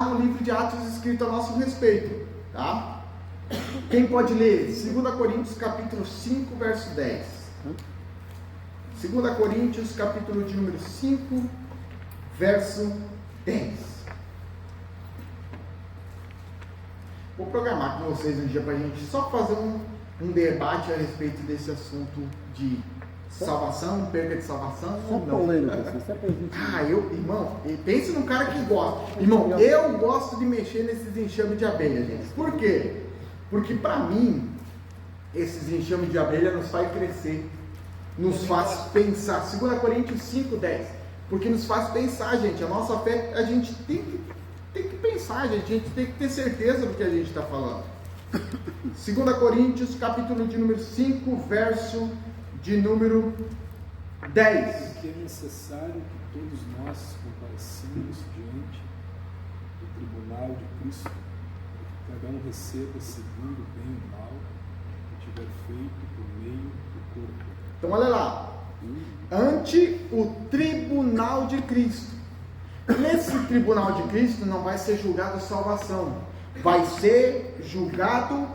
um livro de Atos escrito a nosso respeito, tá? Quem pode ler? 2 Coríntios capítulo 5, verso 10. 2 Coríntios capítulo de número 5, verso 10. Vou programar com vocês um dia para a gente só fazer um debate a respeito desse assunto de salvação, perda de salvação. Só polêmica, só pra gente. Irmão, pense num cara que gosta. Irmão, eu gosto de mexer nesses enxames de abelha, gente. Por quê? Porque para mim, esses enxames de abelha nos faz crescer, nos faz pensar. 2 Coríntios 5, 10. Porque nos faz pensar, gente. A nossa fé, a gente tem que pensar, gente. A gente tem que ter certeza do que a gente está falando. 2 Coríntios, capítulo de número 5, verso de número 10. Porque é necessário que todos nós comparecemos diante do tribunal de Cristo, para que cada um receba segundo o bem e o mal que tiver feito por meio do corpo. Então olha lá. Ante o tribunal de Cristo. Nesse tribunal de Cristo não vai ser julgado salvação, vai ser julgado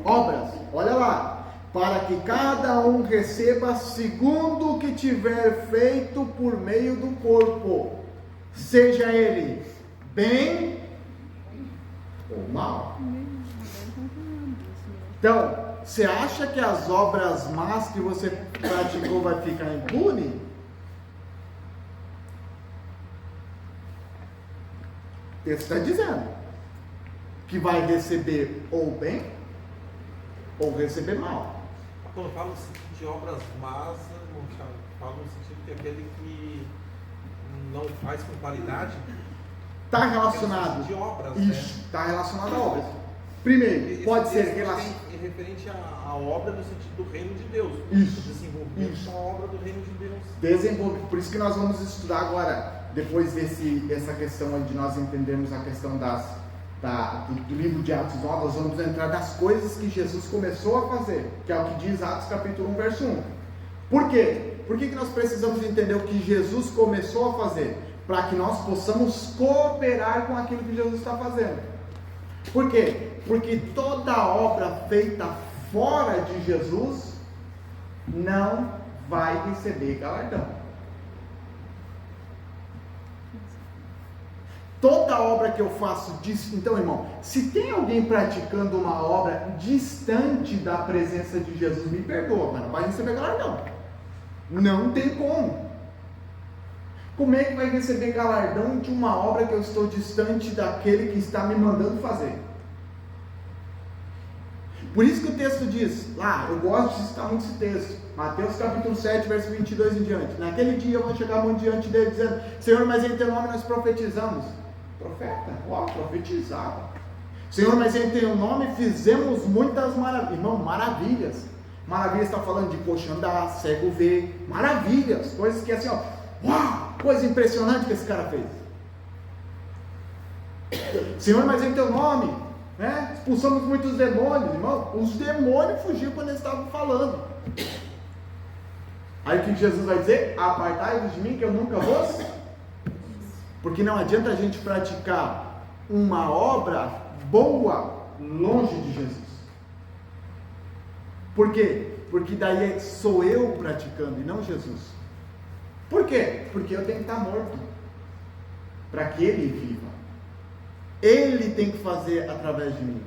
obras. Olha lá. Para que cada um receba segundo o que tiver feito por meio do corpo, seja ele bem ou mal. Então, você acha que as obras más que você praticou vai ficar impune? O texto está dizendo que vai receber ou bem ou receber mal. Quando fala de obras más, fala no sentido que aquele que não faz com qualidade está relacionado de obras. Isso, está relacionado a obras. Primeiro, pode ser referente à obra no sentido do reino de Deus. Isso. Desenvolvimento da obra do reino de Deus. Desenvolve. Por isso que nós vamos estudar agora, depois dessa questão de nós entendermos a questão do livro de Atos 9, nós vamos entrar das coisas que Jesus começou a fazer, que é o que diz Atos capítulo 1, verso 1. Por quê? Por que nós precisamos entender o que Jesus começou a fazer? Para que nós possamos cooperar com aquilo que Jesus está fazendo. Por quê? Porque toda obra feita fora de Jesus não vai receber galardão. Toda obra que eu faço, então irmão, se tem alguém praticando uma obra distante da presença de Jesus, me perdoa, mas não vai receber galardão. Não tem como. Como é que vai receber galardão de uma obra que eu estou distante daquele que está me mandando fazer? Por isso que o texto diz, eu gosto de citar muito esse texto, Mateus capítulo 7, verso 22 em diante. Naquele dia eu vou chegar muito diante dele dizendo, Senhor, mas em teu nome nós profetizamos. Profeta, profetizava. Senhor, mas em teu nome fizemos muitas maravilhas. Irmão, maravilhas. Maravilhas está falando de coxo andar, cego ver. Maravilhas, coisas que assim, uau, coisa impressionante que esse cara fez. Senhor, mas em teu nome, expulsamos muitos demônios. Irmão, os demônios fugiam quando eles estavam falando. Aí o que Jesus vai dizer? Apartai-vos de mim que eu nunca vos. Porque não adianta a gente praticar uma obra boa longe de Jesus. Por quê? Porque daí sou eu praticando e não Jesus. Por quê? Porque eu tenho que estar morto para que Ele viva. Ele tem que fazer através de mim.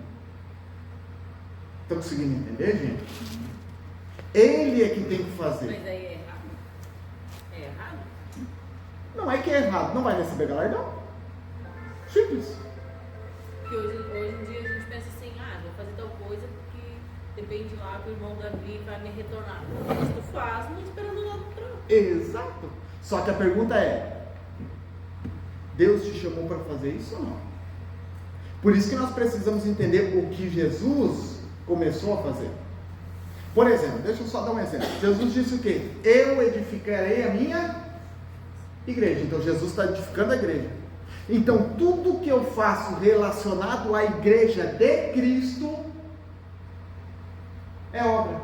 Estão conseguindo entender, gente? Ele é que tem que fazer. Mas aí é errado. É errado? Não é que é errado, não vai receber galardão. Simples. Porque hoje em dia a gente pensa assim, vou fazer tal coisa porque depende lá que o irmão Davi vai me retornar. Mas tu faz, não esperando nada do trono. Exato. Só que a pergunta é, Deus te chamou para fazer isso ou não? Por isso que nós precisamos entender o que Jesus começou a fazer. Por exemplo, deixa eu só dar um exemplo. Jesus disse o quê? Eu edificarei a minha igreja. Então Jesus está edificando a igreja. Então tudo que eu faço relacionado à igreja de Cristo é obra.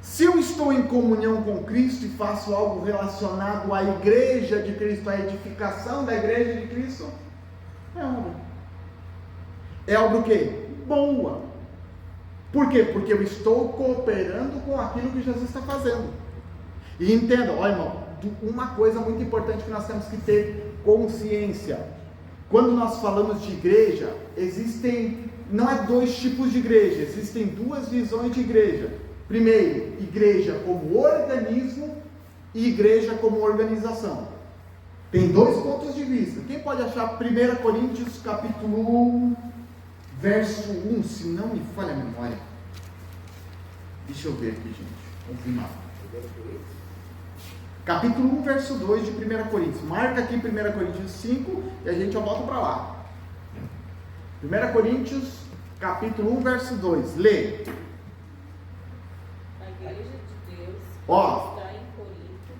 Se eu estou em comunhão com Cristo e faço algo relacionado à igreja de Cristo, à edificação da igreja de Cristo, É obra. É obra o quê? Boa. Por quê? Porque eu estou cooperando com aquilo que Jesus está fazendo. E entenda, olha irmão, uma coisa muito importante que nós temos que ter consciência. Quando nós falamos de igreja, não é dois tipos de igreja, existem duas visões de igreja. Primeiro, igreja como organismo e igreja como organização. Tem dois pontos de vista. Quem pode achar 1 Coríntios capítulo 1, verso 1, se não me falha a memória. Deixa eu ver aqui, gente. Confirmar. Capítulo 1, verso 2 de 1 Coríntios. Marca aqui 1 Coríntios 5 e a gente já volta para lá. 1 Coríntios, capítulo 1, verso 2. Lê. A igreja de Deus Ó. está em Corinto.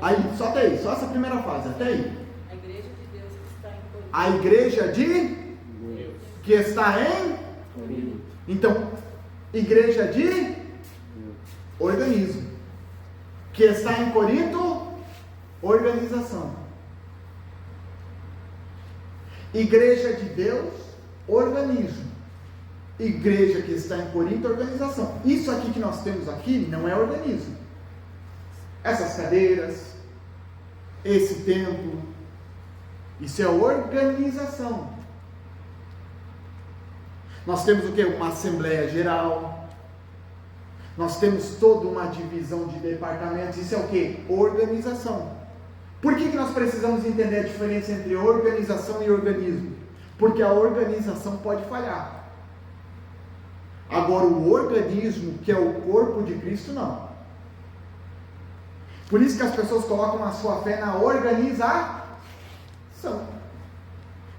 Aí, só até aí, só essa primeira fase, até aí. A igreja de Deus que está em Corinto. A igreja de Deus. que está em Corinto. Então, igreja de organismo. Que está em Corinto, organização. Igreja de Deus, organismo. Igreja que está em Corinto, organização. Isso aqui que nós temos aqui não é organismo. Essas cadeiras, esse templo, isso é organização. Nós temos o que? Uma Assembleia Geral. Nós temos toda uma divisão de departamentos. Isso é o que? Organização. Por que nós precisamos entender a diferença entre organização e organismo? Porque a organização pode falhar. Agora o organismo, que é o corpo de Cristo, não. Por isso que as pessoas colocam a sua fé na organização.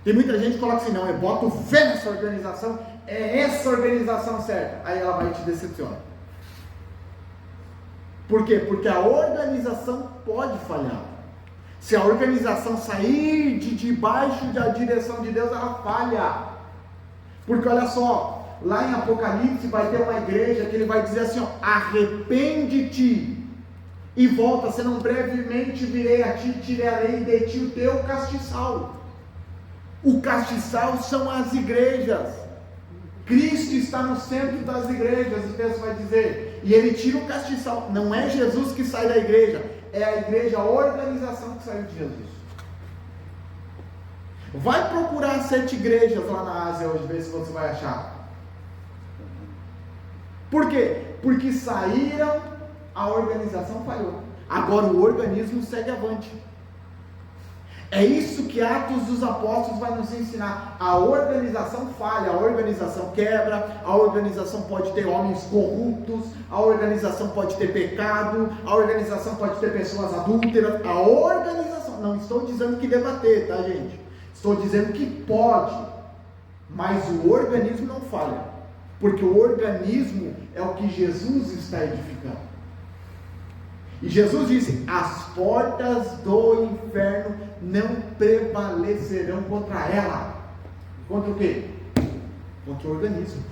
Tem muita gente que coloca assim, não, eu boto fé nessa organização, é essa organização certa. Aí ela vai e te decepciona. Por quê? Porque a organização pode falhar. Se a organização sair de debaixo da direção de Deus, ela falha. Porque olha só, lá em Apocalipse vai ter uma igreja que ele vai dizer assim, ó, arrepende-te e volta, senão brevemente virei a ti, tirarei de ti o teu castiçal. O castiçal são as igrejas. Cristo está no centro das igrejas, o texto vai dizer, e ele tira o castiçal. Não é Jesus que sai da igreja, é a igreja, a organização que saiu de Jesus. Vai procurar 7 igrejas lá na Ásia hoje, ver se você vai achar. Por quê? Porque saíram, a organização falhou. Agora o organismo segue avante. É isso que Atos dos Apóstolos vai nos ensinar. A organização falha, a organização quebra, a organização pode ter homens corruptos, a organização pode ter pecado, a organização pode ter pessoas adúlteras. A organização, não estou dizendo que deva ter, tá gente? Estou dizendo que pode, mas o organismo não falha, porque o organismo é o que Jesus está edificando. E Jesus disse, as portas do inferno não prevalecerão contra ela. Contra o quê? Contra o organismo.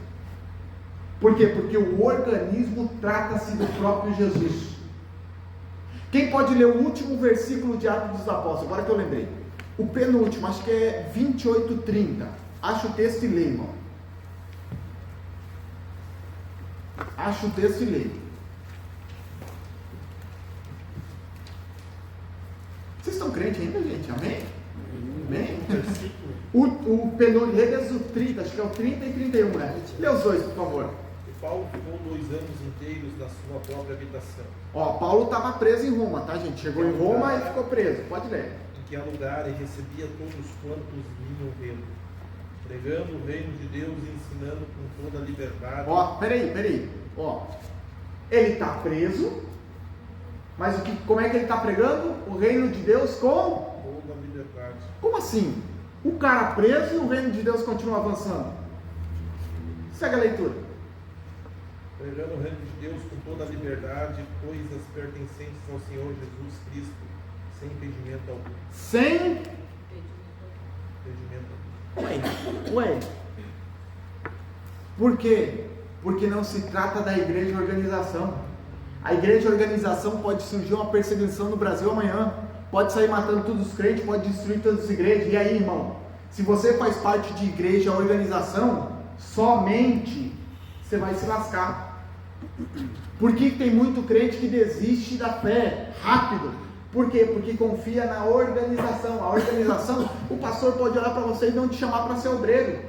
Por quê? Porque o organismo trata-se do próprio Jesus. Quem pode ler o último versículo de Atos dos Apóstolos? Agora que eu lembrei. O penúltimo, acho que é 28:30. Acha o texto e lê, irmão. Acha o texto e lê. Vocês estão crentes ainda, gente? Amém? Amém? O penúltimo, o 30, acho que é o 30 e 31, né? Lê os dois, por favor. E Paulo ficou 2 anos inteiros na sua própria habitação. Ó, Paulo estava preso em Roma, tá, gente? Chegou em Roma e ficou preso. Pode ler. Em que há lugar e recebia todos quantos vinham vê-lo, pregando o reino de Deus e ensinando com toda a liberdade. Ó, peraí. Ó, ele está preso, mas como é que ele está pregando? O reino de Deus com Toda a liberdade. Como assim? O cara preso e o reino de Deus continua avançando. Segue a leitura. Pregando o reino de Deus com toda a liberdade, coisas pertencentes ao Senhor Jesus Cristo, sem impedimento algum. Sem Impedimento algum. Ué. Por quê? Porque não se trata da igreja organização. A igreja organização pode surgir uma perseguição no Brasil amanhã. Pode sair matando todos os crentes, pode destruir todas as igrejas. E aí, irmão? se você faz parte de igreja, organização, somente você vai se lascar. Por que tem muito crente que desiste da fé rápido? Por quê? Porque confia na organização. A organização, o pastor pode olhar para você e não te chamar para ser obreiro.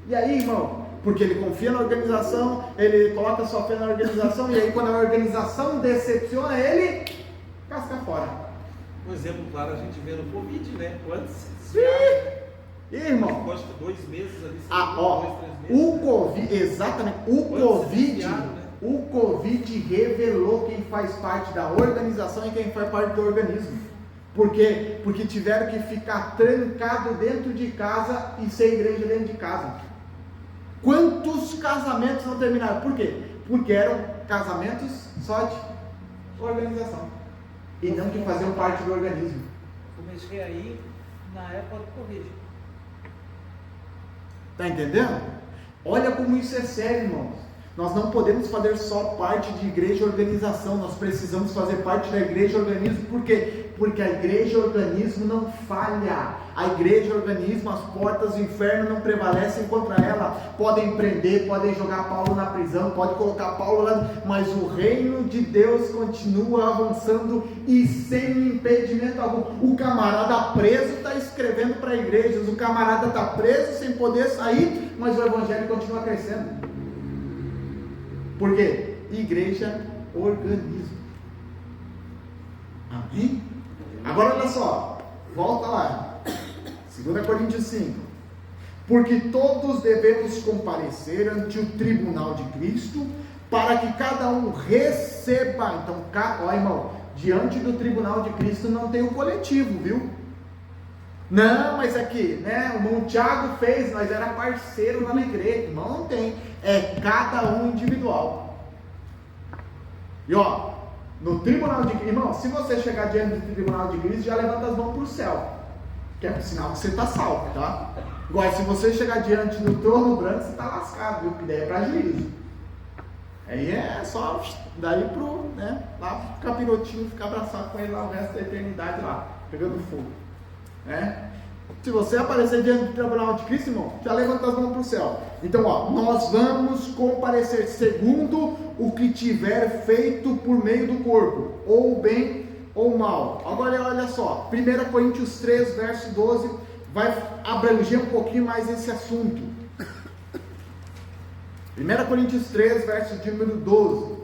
E aí, irmão? Porque ele confia na organização, ele coloca sua fé na organização, e aí quando a organização decepciona ele, casca fora. Um exemplo claro a gente vê no Covid, né? Quantos? Irmão, Acho que 2 meses ali. 2, 3 meses. O Covid, exatamente, o Covid revelou quem faz parte da organização e quem faz parte do organismo. Por quê? Porque tiveram que ficar trancado dentro de casa e ser igreja dentro de casa. Quantos casamentos não terminaram? Por quê? Porque eram casamentos só de organização e não que faziam parte do organismo. Comecei aí na época do Covid. Tá entendendo? Olha como isso é sério, irmãos. Nós não podemos fazer só parte de igreja e organização, nós precisamos fazer parte da igreja e organismo. Por quê? Porque a igreja e organismo não falha. A igreja e organismo, as portas do inferno não prevalecem contra ela. Podem prender, podem jogar Paulo na prisão, podem colocar Paulo lá, mas o reino de Deus continua avançando e sem impedimento algum. O camarada preso está escrevendo para igrejas, o camarada está preso sem poder sair, mas o evangelho continua crescendo. Por quê? Igreja, organismo. Amém? Agora olha só, volta lá, 2 Coríntios 5. Porque todos devemos comparecer ante o tribunal de Cristo, para que cada um receba. Então, ó irmão, diante do tribunal de Cristo não tem o coletivo, viu? Não, mas aqui, né, o irmão Tiago fez, nós era parceiro lá na igreja. Irmão, não tem, é cada um individual. E ó, no tribunal de Cristo, irmão, se você chegar diante do tribunal de Cristo, já levanta as mãos para o céu, que é sinal que você está salvo, tá? Agora, se você chegar diante do trono branco, você está lascado, viu? Que daí é para juízo. Aí é só daí pro, né, lá pro capirotinho ficar abraçado com ele lá o resto da eternidade lá, pegando fogo. Né? Se você aparecer diante do tribunal de Cristo, irmão, já levanta as mãos para o céu. Então, ó, nós vamos comparecer segundo o que tiver feito por meio do corpo, ou bem ou mal. Agora olha só, 1 Coríntios 3, verso 12, vai abranger um pouquinho mais esse assunto. 1 Coríntios 3, verso de número 12.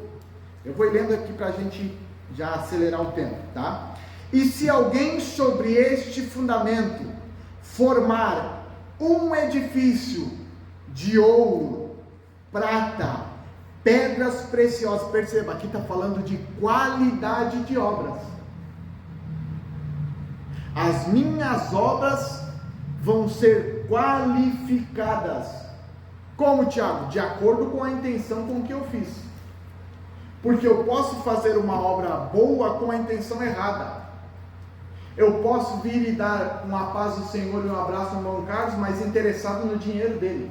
Eu vou lendo aqui para a gente já acelerar o tempo, tá? E se alguém sobre este fundamento formar um edifício de ouro, prata, pedras preciosas, perceba, aqui está falando de qualidade de obras. As minhas obras vão ser qualificadas. Como, Tiago? De acordo com a intenção com que eu fiz. Porque eu posso fazer uma obra boa com a intenção errada. Eu posso vir e dar uma paz do Senhor e um abraço ao irmão Carlos, mas interessado no dinheiro dele.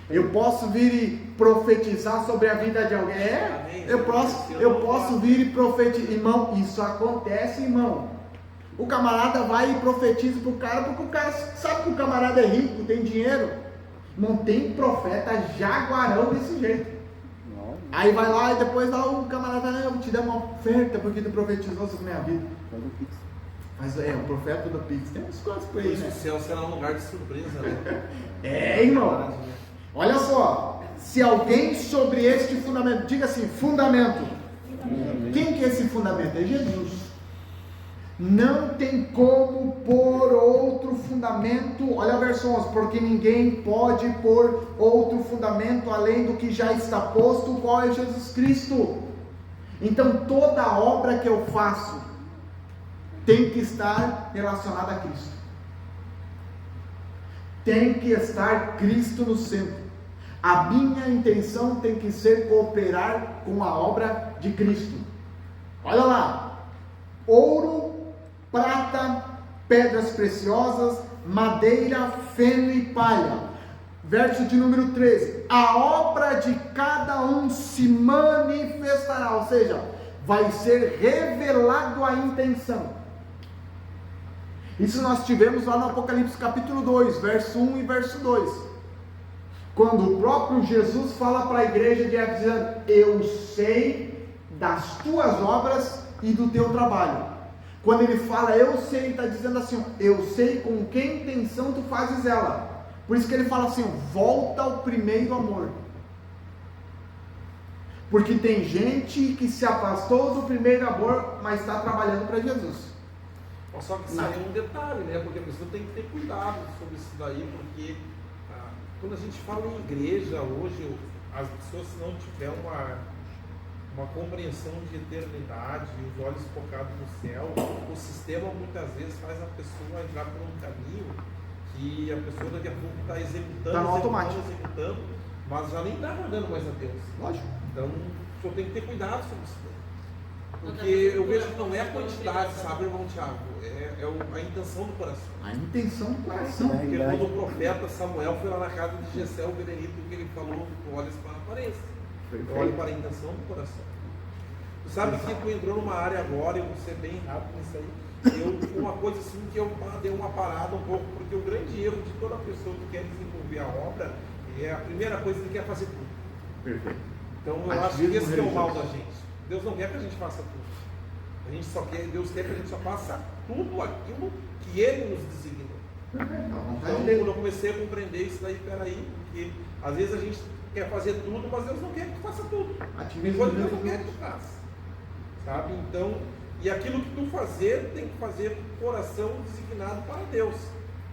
Eu posso vir e profetizar sobre a vida de alguém. Eu posso vir e profetizar. Irmão, isso acontece, irmão. O camarada vai e profetiza para o cara, porque o cara sabe que o camarada é rico, tem dinheiro. Não tem profeta jaguarão desse jeito. Aí vai lá e depois dá o camarada, eu te dei uma oferta porque tu profetizou sobre minha vida. Mas o profeta do Pix tem umas coisas por aí, né? O céu será um lugar de surpresa, né? Irmão. Olha só, se alguém sobre este fundamento, diga assim, fundamento. Quem que é esse fundamento? É Jesus. Não tem como pôr outro fundamento, olha a verso 11, porque ninguém pode pôr outro fundamento além do que já está posto, qual é Jesus Cristo. Então toda obra que eu faço tem que estar relacionada a Cristo. Tem que estar Cristo no centro. A minha intenção tem que ser cooperar com a obra de Cristo. Olha lá, ouro, prata, pedras preciosas, madeira, feno e palha. Verso de número 13. A obra de cada um se manifestará, ou seja, vai ser revelado a intenção. Isso nós tivemos lá no Apocalipse capítulo 2, verso 1 e verso 2. Quando o próprio Jesus fala para a igreja de Éfeso, dizendo, eu sei das tuas obras e do teu trabalho. Quando ele fala eu sei, ele está dizendo assim, eu sei com que intenção tu fazes ela. Por isso que ele fala assim, volta ao primeiro amor. Porque tem gente que se afastou do primeiro amor, mas está trabalhando para Jesus. Só que isso aí é um detalhe, né? Porque a pessoa tem que ter cuidado sobre isso daí, porque quando a gente fala em igreja hoje, as pessoas, se não tiver uma compreensão de eternidade, os olhos focados no céu, o sistema muitas vezes faz a pessoa entrar por um caminho que a pessoa daqui a pouco está executando, mas já nem está agradando mais a Deus. Lógico. Então, o senhor tem que ter cuidado sobre isso daí. Porque eu vejo que não é a quantidade, sabe, irmão Tiago? É a intenção do coração. A intenção do coração. Porque quando o profeta Samuel foi lá na casa de Jessé, o Benedito, que ele falou, tu olhas para a aparência, tu olha para a intenção do coração. Tu sabe que tu entrou numa área agora, eu vou ser bem rápido nisso aí, uma coisa assim que eu dei uma parada um pouco, porque o grande erro de toda pessoa que quer desenvolver a obra, é a primeira coisa que ele quer fazer tudo. Perfeito. Então eu acho que esse é o mal da gente. Deus não quer que a gente faça tudo. Deus quer que a gente só faça tudo aquilo que Ele nos designou. Então, quando eu comecei a compreender isso daí, peraí, porque às vezes a gente quer fazer tudo, mas Deus não quer que tu faça tudo. Depois Deus não quer que tu faça. Sabe? Então, e aquilo que tu fazer, tem que fazer com o coração designado para Deus.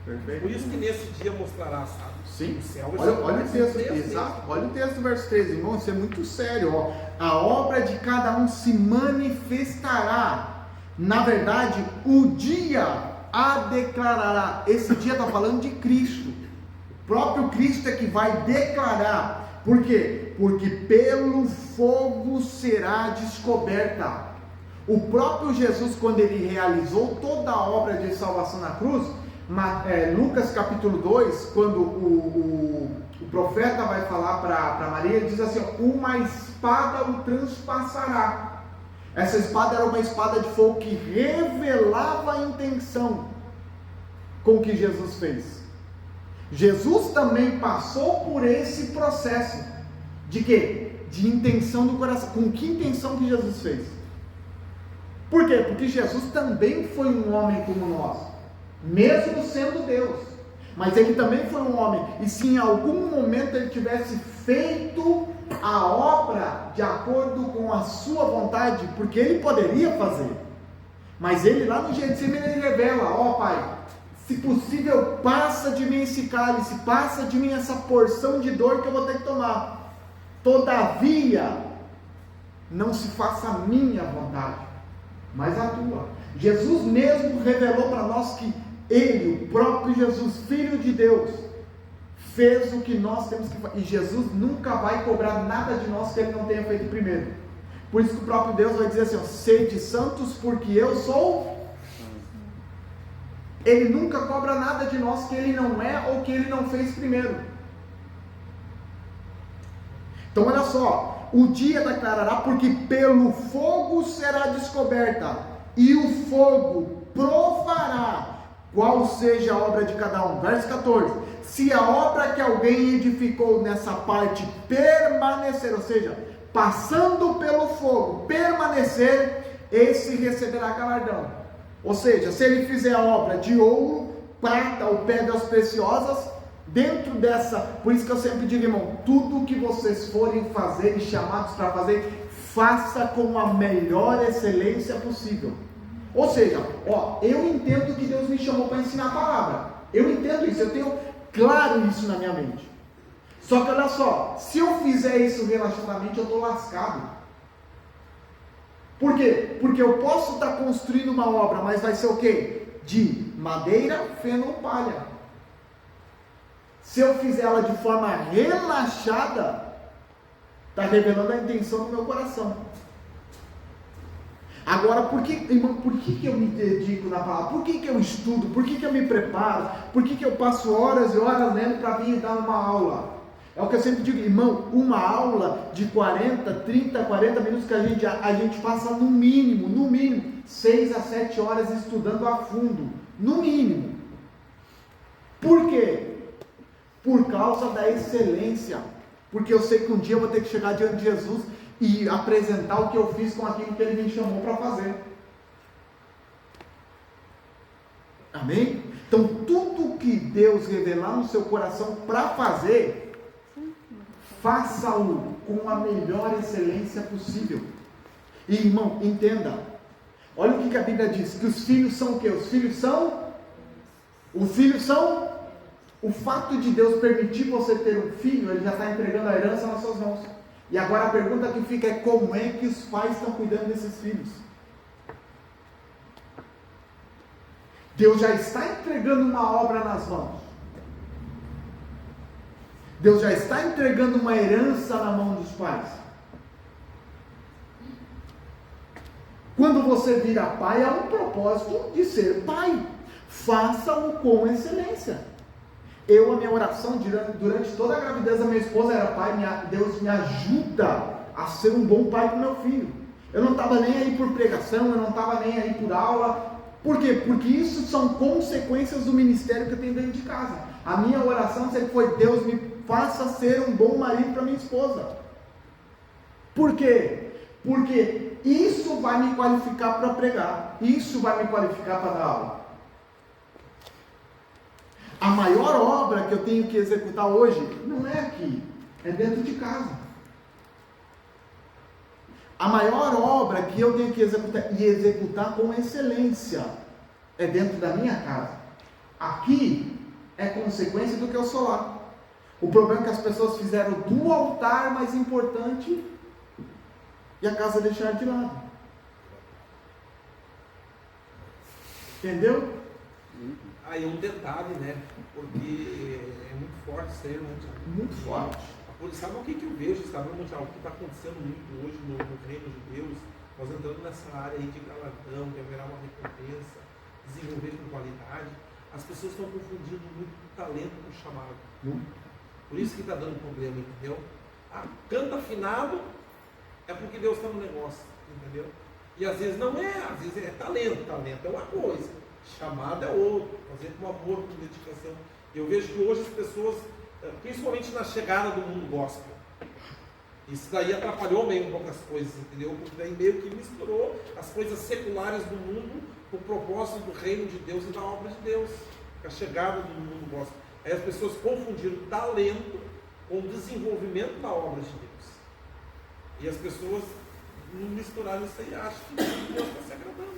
Perfeito. Por isso que nesse dia mostrará, sabe? Sim. O céu Olha o texto, exato. Olha o texto do verso 13, irmão, isso é muito sério. Ó. A obra de cada um se manifestará. Na verdade, o dia a declarará. Esse dia está falando de Cristo. O próprio Cristo é que vai declarar. Por quê? Porque pelo fogo será descoberta. O próprio Jesus, quando ele realizou toda a obra de salvação na cruz, Lucas capítulo 2, quando o profeta vai falar para Maria, ele diz assim, uma espada o transpassará. Essa espada era uma espada de fogo que revelava a intenção com que Jesus fez. Jesus também passou por esse processo de quê? De intenção do coração. Com que intenção que Jesus fez? Por quê? Porque Jesus também foi um homem como nós, mesmo sendo Deus, mas ele também foi um homem, e se em algum momento ele tivesse feito a obra de acordo com a sua vontade, porque ele poderia fazer, mas ele lá no Getsemane ele revela, ó Pai, se possível passa de mim esse cálice, passa de mim essa porção de dor que eu vou ter que tomar, todavia não se faça a minha vontade, mas a tua. Jesus mesmo revelou para nós que Ele, o próprio Jesus, Filho de Deus, fez o que nós temos que fazer. E Jesus nunca vai cobrar nada de nós que Ele não tenha feito primeiro. Por isso que o próprio Deus vai dizer assim, sede santos porque eu sou. Ele nunca cobra nada de nós que Ele não é ou que Ele não fez primeiro. Então olha só, o dia declarará, porque pelo fogo será descoberta, e o fogo provará qual seja a obra de cada um. Verso 14, se a obra que alguém edificou nessa parte permanecer, ou seja, passando pelo fogo, permanecer, esse receberá galardão. Ou seja, se ele fizer a obra de ouro, prata ou pedras preciosas, dentro dessa, por isso que eu sempre digo, irmão, tudo que vocês forem fazer e chamados para fazer, faça com a melhor excelência possível. Ou seja, eu entendo que Deus me chamou para ensinar a palavra, eu entendo isso, eu tenho claro isso na minha mente. Só que olha só, se eu fizer isso relativamente, eu estou lascado. Por quê? Porque eu posso estar construindo uma obra, mas vai ser o quê? De madeira, feno ou palha. Se eu fizer ela de forma relaxada, está revelando a intenção do meu coração. Agora, irmão, por que eu me dedico na palavra? Por que eu estudo? Por que eu me preparo? Por que eu passo horas e horas lendo para vir dar uma aula? É o que eu sempre digo, irmão, uma aula de 40 minutos que a gente passa no mínimo 6 a 7 horas estudando a fundo. No mínimo. Por quê? Por causa da excelência. Porque eu sei que um dia eu vou ter que chegar diante de Jesus e apresentar o que eu fiz com aquilo que Ele me chamou para fazer. Amém? Então, tudo que Deus revelar no seu coração para fazer, faça-o com a melhor excelência possível. E, irmão, entenda. Olha o que a Bíblia diz, que os filhos são o quê? Os filhos são o fato de Deus permitir você ter um filho, Ele já está entregando a herança nas suas mãos. E agora a pergunta que fica é como é que os pais estão cuidando desses filhos? Deus já está entregando uma obra nas mãos. Deus já está entregando uma herança na mão dos pais. Quando você vira pai, há um propósito de ser pai. Faça-o com excelência. A minha oração durante toda a gravidez da minha esposa era: Pai, Deus me ajuda a ser um bom pai para o meu filho. Eu não estava nem aí por pregação, eu não estava nem aí por aula. Por quê? Porque isso são consequências do ministério que eu tenho dentro de casa. A minha oração sempre foi: Deus me faça ser um bom marido para minha esposa. Por quê? Porque isso vai me qualificar para pregar. Isso vai me qualificar para dar aula. A maior obra que eu tenho que executar hoje não é aqui, é dentro de casa. A maior obra que eu tenho que executar, e executar com excelência, é dentro da minha casa. Aqui é consequência do que eu sou lá. O problema é que as pessoas fizeram do altar mais importante e a casa deixaram de lado. Entendeu? Aí um detalhe, né? Porque é muito forte isso aí, muito forte. Sabe o que eu vejo, sabe, Mundial? O que está acontecendo muito hoje no reino de Deus? Nós entrando nessa área aí de galardão, que haverá uma recompensa, desenvolver com qualidade. As pessoas estão confundindo muito o talento com o chamado. Por isso que está dando problema, entendeu? Canta afinado é porque Deus está no negócio, entendeu? E às vezes não é, às vezes é talento. Talento é uma coisa, chamado é outro. Fazer com amor, com dedicação. Eu vejo que hoje as pessoas, principalmente na chegada do mundo gospel, isso daí atrapalhou meio um pouco as coisas, entendeu? Porque daí meio que misturou as coisas seculares do mundo com o propósito do reino de Deus e da obra de Deus, a chegada do mundo gospel. Aí as pessoas confundiram talento com o desenvolvimento da obra de Deus. E as pessoas não misturaram isso aí, acham que Deus está se agradando.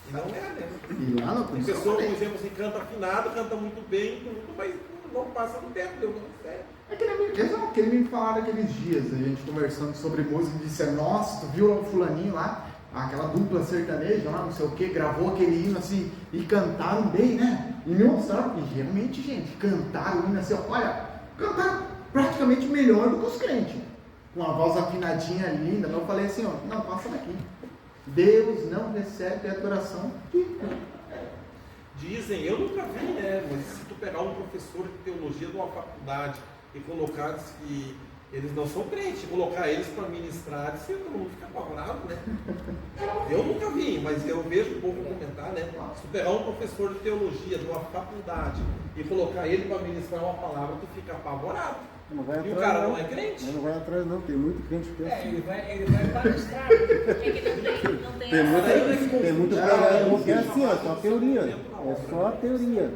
E não é, né? E lá não tem pessoa, por exemplo, assim, canta afinado, canta muito bem, tudo, mas não passa no tempo, Deus não serve. É que ele me falaram aqueles dias, a gente conversando sobre música, e disse: nossa, tu viu o fulaninho lá, aquela dupla sertaneja lá, não sei o que, gravou aquele hino assim, e cantaram bem, né? E me mostraram, e realmente, gente, cantaram o hino assim, olha, cantaram praticamente melhor do que os crentes, com a voz afinadinha linda. Eu falei assim, ó, não, passa daqui. Deus não recebe a adoração que dizem, eu nunca vi, né? Mas se tu pegar um professor de teologia de uma faculdade e colocar que eles não são crentes, colocar eles para ministrar, todo mundo fica apavorado, né? Eu nunca vi, mas eu vejo o povo comentar, né? Se tu pegar um professor de teologia de uma faculdade e colocar ele para ministrar uma palavra, tu fica apavorado. E o cara não é crente? Não vai atrás não, tem muito crente que é assim. Ele vai palestrar. É que não tem Tem muito cara que é assim, ó, só teoria. É só a teoria.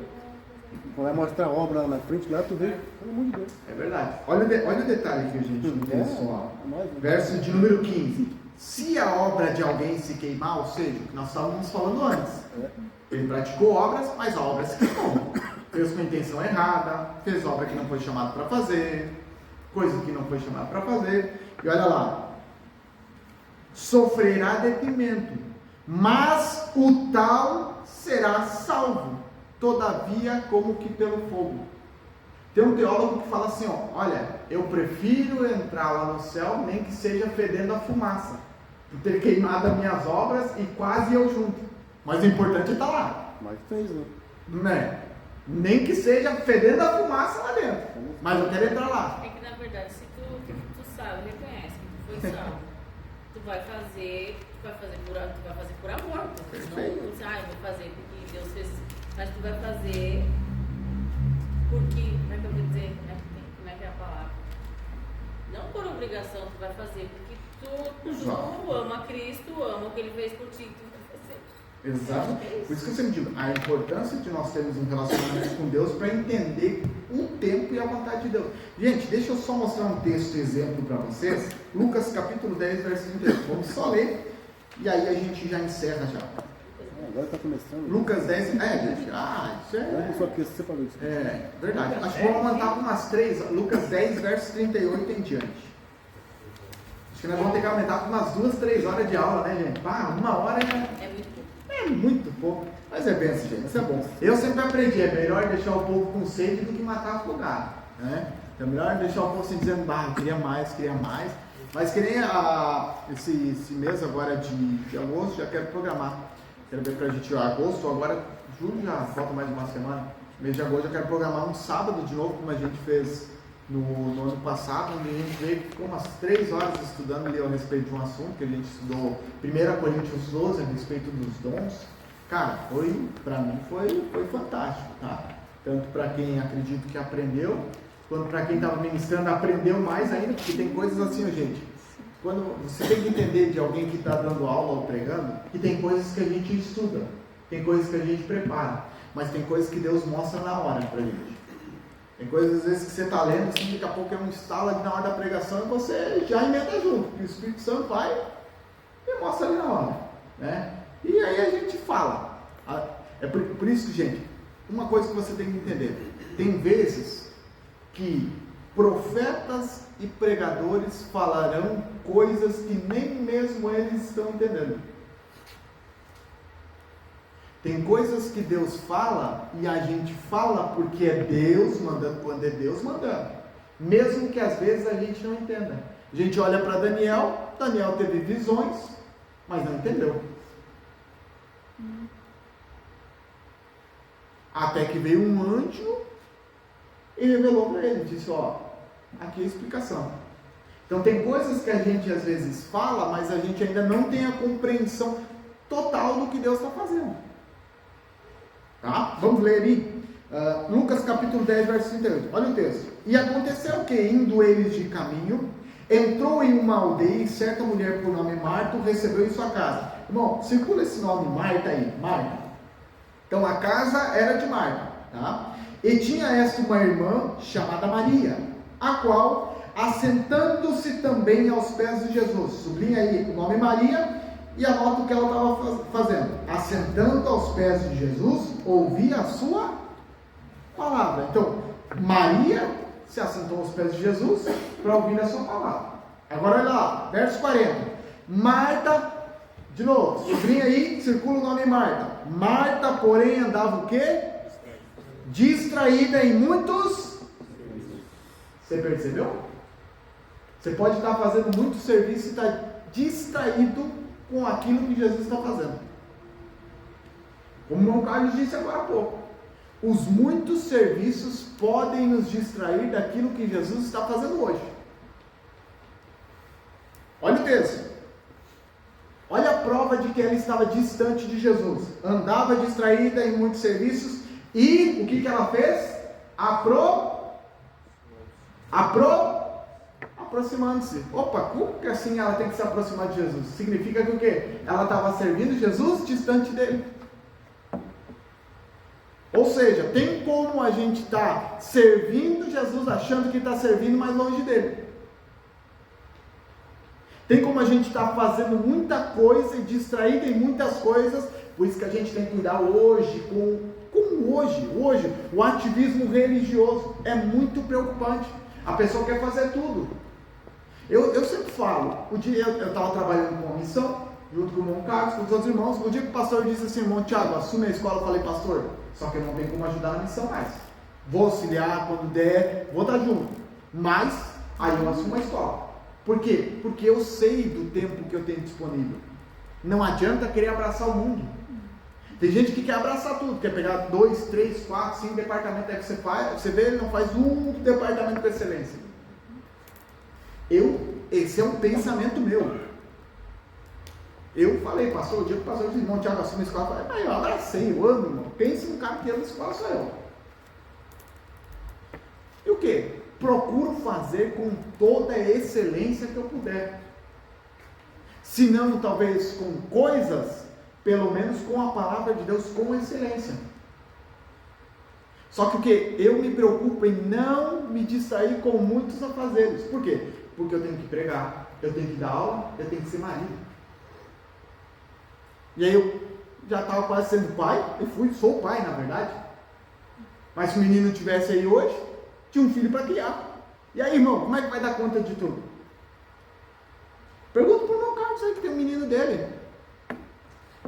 Quando vai mostrar a obra lá na frente, lá tu vê, pelo amor de Deus. é verdade. Olha o detalhe que a gente pessoal. Verso de número 15. Se a obra de alguém se queimar, ou seja, o que nós estávamos falando antes, ele praticou obras, mas a obra se queimou. Fez com a intenção errada, fez obra que não foi chamado para fazer, coisa que não foi chamado para fazer, e olha lá, sofrerá detrimento, mas o tal será salvo, todavia como que pelo fogo. Tem um teólogo que fala assim, ó, olha, eu prefiro entrar lá no céu, nem que seja fedendo a fumaça, por ter queimado as minhas obras e quase eu junto, mas o importante é estar lá. Mas fez, né? Né? Nem que seja fedendo a fumaça lá dentro, mas eu quero entrar lá. É que na verdade, se tu sabe, reconhece que tu foi salvo, tu vai fazer por amor. Não, eu vou fazer porque Deus fez Mas tu vai fazer porque, como é que eu vou dizer? Como é que é a palavra? Não por obrigação tu vai fazer, porque tu ama Cristo, ama o que Ele fez por ti, tu vai fazer. Exato. Por isso que eu sempre digo, a importância de nós termos um relacionamento com Deus para entender o tempo e a vontade de Deus. Gente, deixa eu só mostrar um texto exemplo para vocês. Lucas capítulo 10, verso 38. Vamos só ler e aí a gente já encerra já. Agora está começando. Lucas 10, gente. Isso é. Só porque você falou isso. É, verdade. Acho que vamos mandar para umas 3. Lucas 10, verso 38 em diante. Acho que nós vamos ter que aumentar para umas 2, 3 horas de aula, né, gente? Uma hora é muito pouco. Mas é benção, gente. Isso é bom. Eu sempre aprendi, é melhor deixar o povo com sede do que matar afogado, né? É melhor deixar o povo assim dizendo, queria mais. Mas que nem esse mês agora de agosto, já quero programar. Quero ver pra gente, agosto, agora, julho já falta mais uma semana. Mês de agosto eu quero programar um sábado de novo, como a gente fez no ano passado, onde a gente veio ficou umas 3 horas estudando ali a respeito de um assunto, que a gente estudou 1 Coríntios 12, a respeito dos dons. Cara, pra mim foi fantástico, tá? Tanto para quem acredito que aprendeu, quanto para quem estava ministrando aprendeu mais ainda, porque tem coisas assim, gente. Quando você tem que entender de alguém que está dando aula ou pregando, que tem coisas que a gente estuda, tem coisas que a gente prepara, mas tem coisas que Deus mostra na hora pra gente. Tem coisas às vezes que você está lendo, assim, daqui a pouco é um estalo ali na hora da pregação e você já emenda junto, porque o Espírito Santo vai e mostra ali na hora, né? E aí a gente fala. É por isso que, gente, uma coisa que você tem que entender, tem vezes que profetas e pregadores falarão coisas que nem mesmo eles estão entendendo. Tem coisas que Deus fala e a gente fala porque é Deus mandando, quando é Deus mandando. Mesmo que às vezes a gente não entenda. A gente olha para Daniel teve visões, mas não entendeu. Até que veio um anjo e revelou para ele, disse, aqui é a explicação. Então tem coisas que a gente às vezes fala, mas a gente ainda não tem a compreensão total do que Deus está fazendo. Tá? Vamos ler ali, Lucas capítulo 10, verso 38. Olha o texto. E aconteceu que, indo eles de caminho, entrou em uma aldeia e certa mulher por nome Marta o recebeu em sua casa. Irmão, circula esse nome Marta aí, Marta. Então a casa era de Marta, tá? E tinha esta uma irmã chamada Maria, a qual, assentando-se também aos pés de Jesus, sublinha aí o nome Maria e anota o que ela estava fazendo, assentando aos pés de Jesus, ouvia a sua palavra. Então, Maria se assentou aos pés de Jesus para ouvir a sua palavra. Agora olha lá, verso 40. Marta, de novo, sublinha aí, circula o nome Marta. Marta, porém, andava o quê? Distraída em muitos. Você percebeu? Você pode estar fazendo muito serviço e estar distraído com aquilo que Jesus está fazendo. Como o irmão Carlos disse agora há pouco, os muitos serviços podem nos distrair daquilo que Jesus está fazendo hoje. Olha o texto. Olha a prova de que ela estava distante de Jesus. Andava distraída em muitos serviços. E o que ela fez? Aproximando-se. Opa, como que assim ela tem que se aproximar de Jesus? Significa que o quê? Ela estava servindo Jesus distante dele. Ou seja, tem como a gente estar servindo Jesus achando que está servindo mais longe dele. Tem como a gente estar fazendo muita coisa e distraído em muitas coisas. Por isso que a gente tem que cuidar hoje hoje, o ativismo religioso é muito preocupante. A pessoa quer fazer tudo. Eu sempre falo, eu estava trabalhando com uma missão, junto com o irmão Carlos, com os outros irmãos. O dia que o pastor disse assim, irmão Tiago, assume a escola, eu falei, pastor, só que eu não tenho como ajudar na missão mais. Vou auxiliar quando der, vou estar junto. Mas, aí eu assumo a escola. Por quê? Porque eu sei do tempo que eu tenho disponível. Não adianta querer abraçar o mundo. Tem gente que quer abraçar tudo, quer pegar 2, 3, 4, 5 departamentos que você faz, você vê, ele não faz um departamento com excelência. Esse é um pensamento meu. Eu falei, pastor, o dia que o pastor disse, irmão Tiago assume a escola, eu falei, eu abracei, eu amo, irmão. Pense num cara que ama a escola, sou eu. E o quê? Procuro fazer com toda a excelência que eu puder. Se não, talvez com coisas, pelo menos com a palavra de Deus com excelência. Só que o que? Eu me preocupo em não me distrair com muitos afazeres. Por quê? Porque eu tenho que pregar, eu tenho que dar aula, eu tenho que ser marido. E aí eu já estava quase sendo pai, sou pai na verdade. Mas se o menino estivesse aí hoje, tinha um filho para criar. E aí, irmão, como é que vai dar conta de tudo? Pergunta para o meu Carlos aí que tem um menino dele.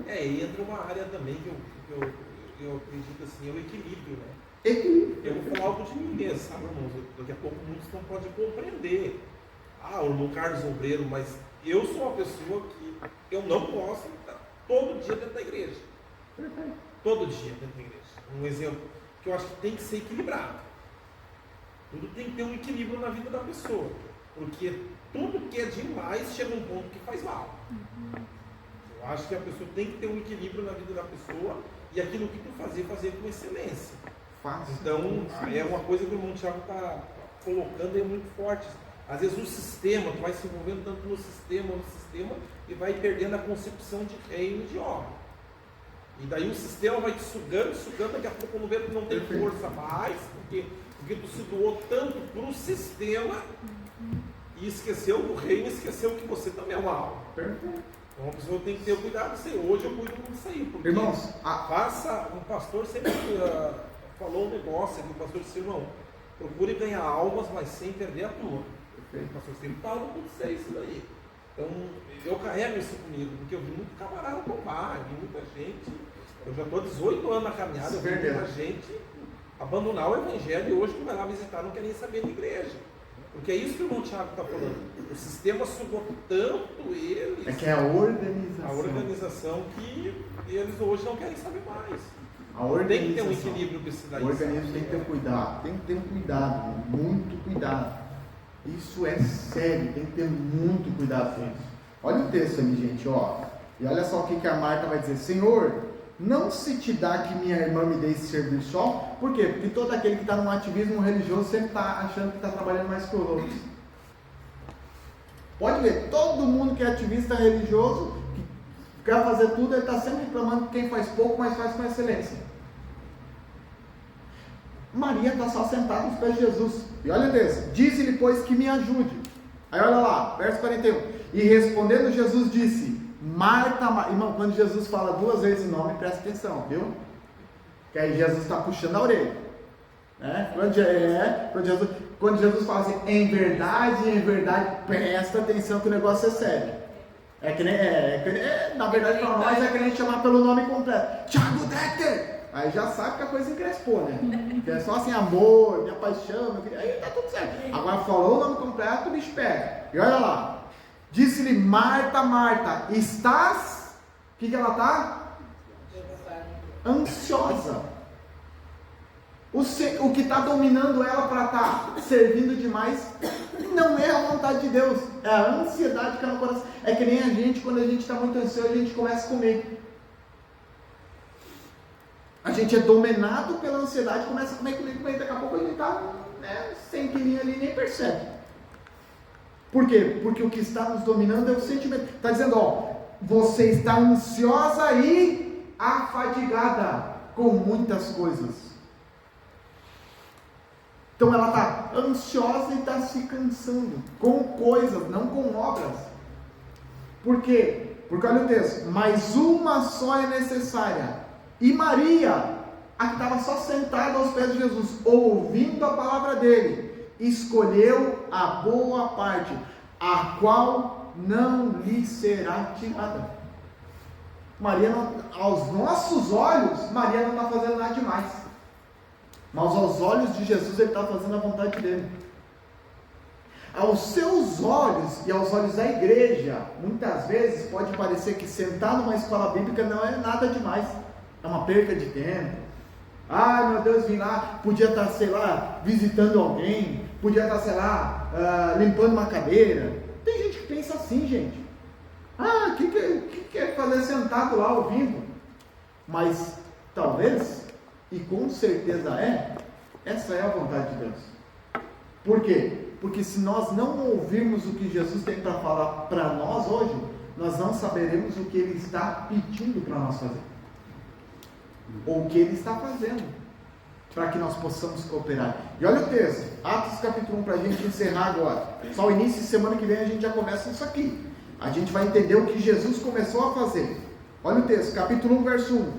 E entra uma área também que eu acredito assim, é o equilíbrio, né? Equilíbrio. Eu vou falar algo de mim mesmo, sabe, irmãos? Daqui a pouco muitos não podem compreender. O irmão Carlos Obreiro, mas eu sou uma pessoa que eu não posso estar todo dia dentro da igreja. Todo dia dentro da igreja. Um exemplo que eu acho que tem que ser equilibrado. Tudo tem que ter um equilíbrio na vida da pessoa. Porque tudo que é demais chega a um ponto que faz mal. Eu acho que a pessoa tem que ter um equilíbrio na vida da pessoa e aquilo que tu fazer com excelência. Então, é uma coisa que o irmão Tiago está colocando aí muito forte. Às vezes o sistema, tu vai se envolvendo tanto no sistema, e vai perdendo a concepção de reino e de obra. E daí o sistema vai te sugando, daqui a pouco quando vê tu não tem força mais, porque tu se doou tanto para o sistema e esqueceu do reino, esqueceu que você também é uma alma. Então a pessoa tem que ter cuidado disso aí. Hoje eu cuido disso aí, porque irmãos, um pastor sempre falou um negócio aqui, o pastor disse, irmão, procure ganhar almas, mas sem perder a tua. O pastor sempre fala com você isso daí. Então, eu carrego isso comigo, porque eu vi muito camarada tomar, vi muita gente, eu já estou 18 anos na caminhada, eu vi muita gente abandonar o evangelho e hoje que vai lá visitar não quer nem saber da igreja. Porque é isso que o irmão Tiago está falando. O sistema sugou tanto eles. É que é a organização. A organização que eles hoje não querem saber mais. A organização. Tem que ter um equilíbrio para isso daí. O organismo tem que ter cuidado, muito cuidado. Isso é sério, tem que ter muito cuidado com isso. Olha o texto ali, gente, ó. E olha só o que a Marta vai dizer. Senhor, não se te dá que minha irmã me dê esse serviço só? Por quê? Porque todo aquele que está no ativismo religioso sempre está achando que está trabalhando mais que os outros. Pode ver, todo mundo que é ativista religioso, que quer fazer tudo, ele está sempre reclamando que quem faz pouco, mas faz com excelência. Maria está só sentada aos pés de Jesus. E olha isso, diz-lhe, pois, que me ajude. Aí olha lá, verso 41. E respondendo Jesus disse, Marta, irmão, quando Jesus fala 2 vezes o nome, presta atenção, viu? Que aí Jesus está puxando a orelha. Né? Quando Jesus fala assim, em verdade, presta atenção que o negócio é sério. Na verdade, para nós é que a gente chamar pelo nome completo. Thiago Decker! Aí já sabe que a coisa encrespou, né? Que é só assim, amor, minha paixão, aí tá tudo certo. Agora falou o nome completo, o bicho pega. E olha lá. Disse-lhe, Marta, Marta, estás? O que ela está? Ansiosa. O que está dominando ela para estar servindo demais não é a vontade de Deus, é a ansiedade que ela no coração. É que nem a gente, quando a gente está muito ansioso, a gente começa a comer. A gente é dominado pela ansiedade, começa a comer, daqui a pouco a gente está sem quilinho ali, nem percebe. Por quê? Porque o que está nos dominando é o sentimento. Está dizendo, ó, você está ansiosa e afadigada com muitas coisas. Então ela está ansiosa e está se cansando com coisas, não com obras. Por quê? Porque olha o texto, mas uma só é necessária. E Maria, a que estava só sentada aos pés de Jesus, ouvindo a palavra dele, escolheu a boa parte, a qual não lhe será tirada. Maria não, aos nossos olhos, Maria não está fazendo nada demais. Mas aos olhos de Jesus, ele está fazendo a vontade dele. Aos seus olhos e aos olhos da igreja, muitas vezes pode parecer que sentar numa escola bíblica não é nada demais. É uma perda de tempo. Ai meu Deus, vim lá, podia estar, sei lá, visitando alguém, podia estar, sei lá, limpando uma cadeira. Tem gente que pensa assim, gente. Que quer fazer sentado lá ouvindo. Mas talvez, e com certeza essa é a vontade de Deus. Por quê? Porque se nós não ouvirmos o que Jesus tem para falar para nós hoje, nós não saberemos o que Ele está pedindo para nós fazer. Ou o que Ele está fazendo, para que nós possamos cooperar. E olha o texto, Atos capítulo 1, para a gente encerrar agora. Só o início de semana que vem a gente já começa isso aqui. A gente vai entender o que Jesus começou a fazer. Olha o texto, capítulo 1, verso 1.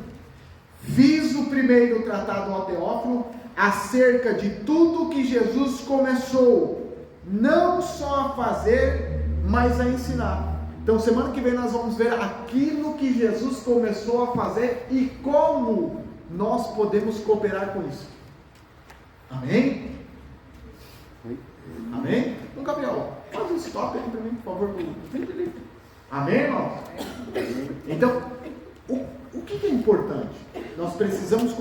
Fiz o primeiro tratado ao Teófilo acerca de tudo que Jesus começou, não só a fazer, mas a ensinar. Então semana que vem nós vamos ver aquilo que Jesus começou a fazer e como nós podemos cooperar com isso. Amém? Amém? Então, Gabriel, faz um stop aí para mim, por favor. Amém, irmãos? Então, o que é importante? Nós precisamos